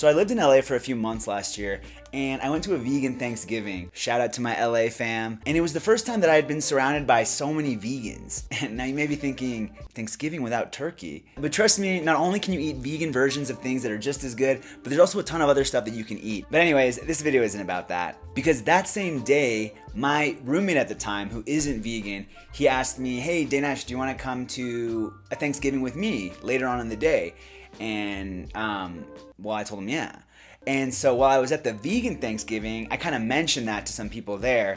So I lived in LA for a few months last year, and I went to a vegan Thanksgiving. Shout out to my LA fam. And it was the first time that I had been surrounded by so many vegans. And now you may be thinking, Thanksgiving without turkey. But trust me, not only can you eat vegan versions of things that are just as good, but there's also a ton of other stuff that you can eat. But anyways, this video isn't about that. Because that same day, my roommate at the time, who isn't vegan, he asked me, hey, Danesh, do you want to come to a Thanksgiving with me later on in the day? And, well, I told him yeah. And so while I was at the vegan Thanksgiving, I kind of mentioned that to some people there,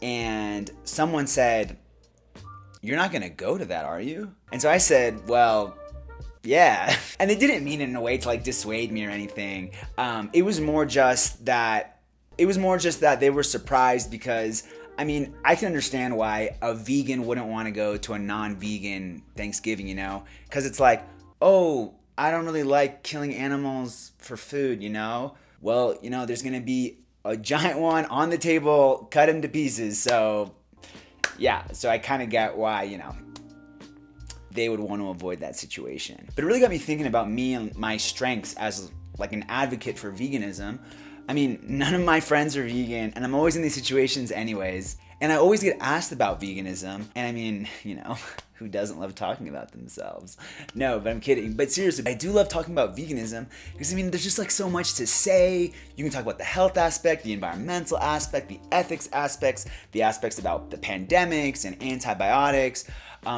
and someone said, you're not gonna go to that, are you? And so I said, well, yeah. And they didn't mean it in a way to like dissuade me or anything. It was more just that they were surprised because, I mean, I can understand why a vegan wouldn't want to go to a non-vegan Thanksgiving, you know? Because it's like, oh, I don't really like killing animals for food, you know? Well, you know, there's gonna be a giant one on the table, cut him to pieces. So, yeah, so I kind of get why, you know, they would want to avoid that situation. But it really got me thinking about me and my strengths as like an advocate for veganism. I mean, none of my friends are vegan, and I'm always in these situations anyways. And I always get asked about veganism, and I mean, you know, who doesn't love talking about themselves? No, but I'm kidding. But seriously, I do love talking about veganism because, I mean, there's just like so much to say. You can talk about the health aspect, the environmental aspect, the ethics aspects, the aspects about the pandemics and antibiotics.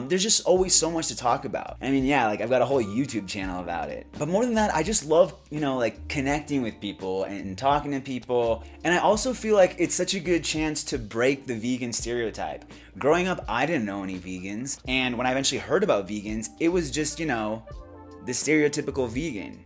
There's just always so much to talk about. I mean, yeah, like I've got a whole YouTube channel about it. But more than that, I just love, you know, like connecting with people and talking to people. And I also feel like it's such a good chance to break the vegan stereotype. Growing up, I didn't know any vegans. And when I eventually heard about vegans, it was just, you know, the stereotypical vegan.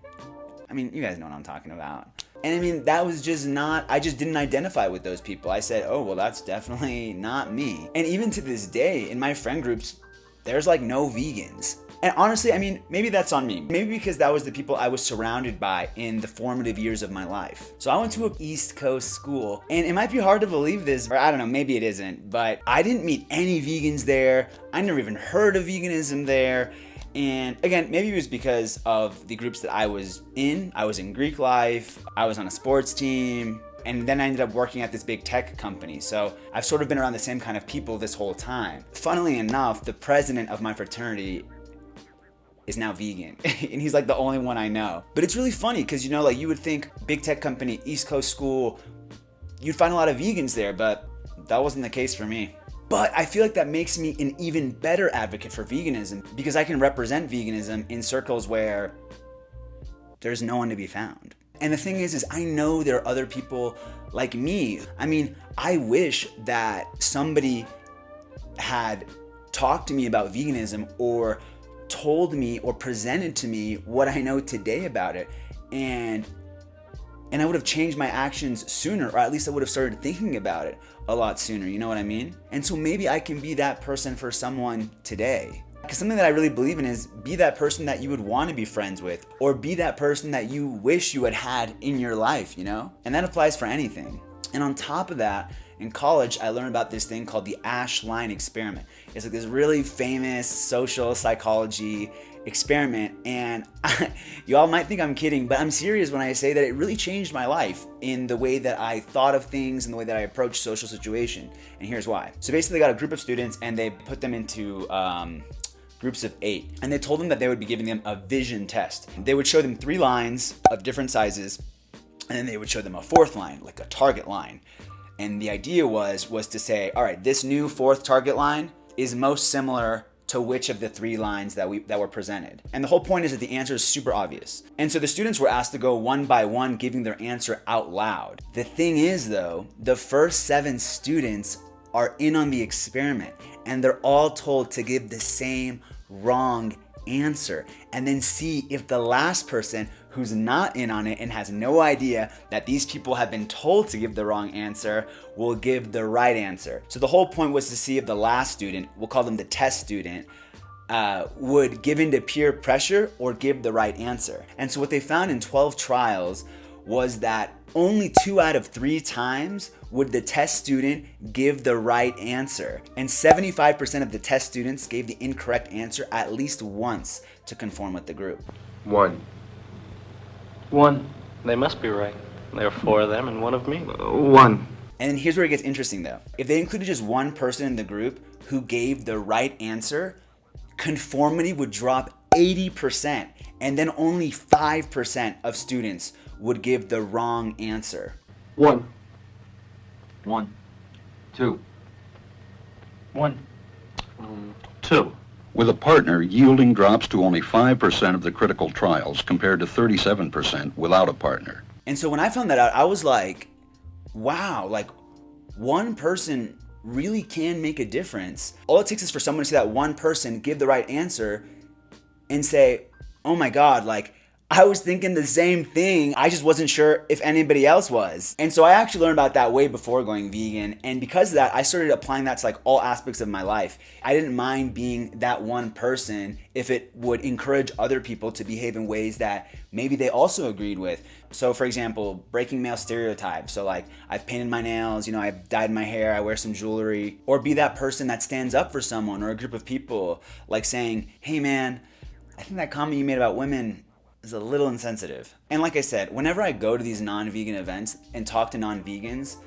I mean, you guys know what I'm talking about. And I mean, that was just not, I just didn't identify with those people. I said, oh, well, that's definitely not me. And even to this day, in my friend groups, there's like no vegans. And honestly, I mean, maybe that's on me. Maybe because that was the people I was surrounded by in the formative years of my life. So I went to an East Coast school, and it might be hard to believe this, or I don't know, maybe it isn't, but I didn't meet any vegans there. I never even heard of veganism there. And again, maybe it was because of the groups that I was in. I was in Greek life, I was on a sports team, and then I ended up working at this big tech company. So I've sort of been around the same kind of people this whole time. Funnily enough, the president of my fraternity is now vegan. And he's like the only one I know. But it's really funny because, you know, like you would think big tech company, East Coast school, you'd find a lot of vegans there, but that wasn't the case for me. But I feel like that makes me an even better advocate for veganism because I can represent veganism in circles where there's no one to be found. And the thing is I know there are other people like me. I mean, I wish that somebody had talked to me about veganism or told me or presented to me what I know today about it. And I would have changed my actions sooner, or at least I would have started thinking about it a lot sooner, you know what I mean? And so maybe I can be that person for someone today. Because something that I really believe in is be that person that you would want to be friends with, or be that person that you wish you had had in your life, you know? And that applies for anything. And on top of that, in college, I learned about this thing called the Asch line experiment. It's like this really famous social psychology experiment, and you all might think I'm kidding, but I'm serious when I say that it really changed my life in the way that I thought of things and the way that I approached social situation. And here's why. So basically, they got a group of students and they put them into groups of 8, and they told them that they would be giving them a vision test. They would show them 3 lines of different sizes, and then they would show them a 4th line, like a target line. And the idea was to say, all right, this new 4th target line is most similar to which of the 3 lines that were presented. And the whole point is that the answer is super obvious. And so the students were asked to go one by one, giving their answer out loud. The thing is though, the first 7 students are in on the experiment, and they're all told to give the same wrong answer, and then see if the last person who's not in on it and has no idea that these people have been told to give the wrong answer will give the right answer. So the whole point was to see if the last student, we'll call them the test student, would give in to peer pressure or give the right answer. And so what they found in 12 trials was that only 2 out of 3 times would the test student give the right answer. And 75% of the test students gave the incorrect answer at least once to conform with the group. One. They must be right. There are 4 of them and 1 of me. One. And here's where it gets interesting though. If they included just one person in the group who gave the right answer, conformity would drop 80%, and then only 5% of students would give the wrong answer. One. 1. 2. 1. 2. With a partner, yielding drops to only 5% of the critical trials compared to 37% without a partner. And so when I found that out, I was like, wow, like one person really can make a difference. All it takes is for someone to see that one person give the right answer and say, oh my God, like I was thinking the same thing. I just wasn't sure if anybody else was. And so I actually learned about that way before going vegan. And because of that, I started applying that to like all aspects of my life. I didn't mind being that one person if it would encourage other people to behave in ways that maybe they also agreed with. So for example, breaking male stereotypes. So like I've painted my nails, I've dyed my hair, I wear some jewelry. Or be that person that stands up for someone or a group of people, like saying, hey man, I think that comment you made about women is a little insensitive. And like I said, whenever I go to these non-vegan events and talk to non-vegans,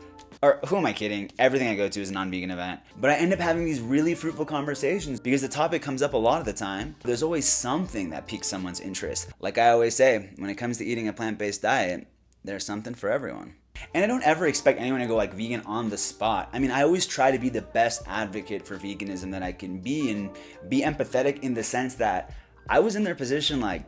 or who am I kidding? Everything I go to is a non-vegan event. But I end up having these really fruitful conversations because the topic comes up a lot of the time. There's always something that piques someone's interest. Like I always say, when it comes to eating a plant-based diet, there's something for everyone. And I don't ever expect anyone to go like vegan on the spot. I mean, I always try to be the best advocate for veganism that I can be and be empathetic in the sense that I was in their position like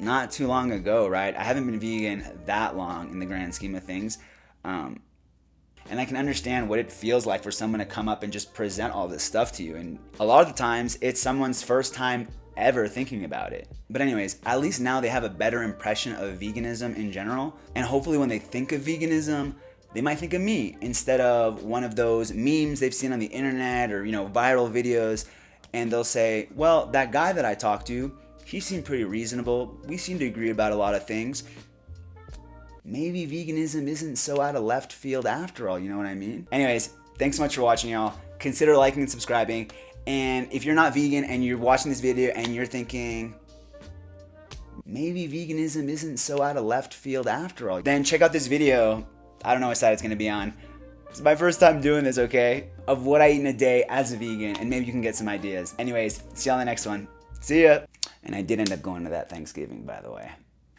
not too long ago, right? I haven't been vegan that long in the grand scheme of things. And I can understand what it feels like for someone to come up and just present all this stuff to you. And a lot of the times it's someone's first time ever thinking about it. But anyways, at least now they have a better impression of veganism in general. And hopefully when they think of veganism, they might think of me instead of one of those memes they've seen on the internet or, viral videos. And they'll say, well, that guy that I talked to, he seemed pretty reasonable. We seem to agree about a lot of things. Maybe veganism isn't so out of left field after all, you know what I mean? Anyways, thanks so much for watching, y'all. Consider liking and subscribing. And if you're not vegan and you're watching this video and you're thinking, maybe veganism isn't so out of left field after all, then check out this video. I don't know what side it's gonna be on. It's my first time doing this, okay? Of what I eat in a day as a vegan, and maybe you can get some ideas. Anyways, see y'all in the next one. See ya. And I did end up going to that Thanksgiving, by the way.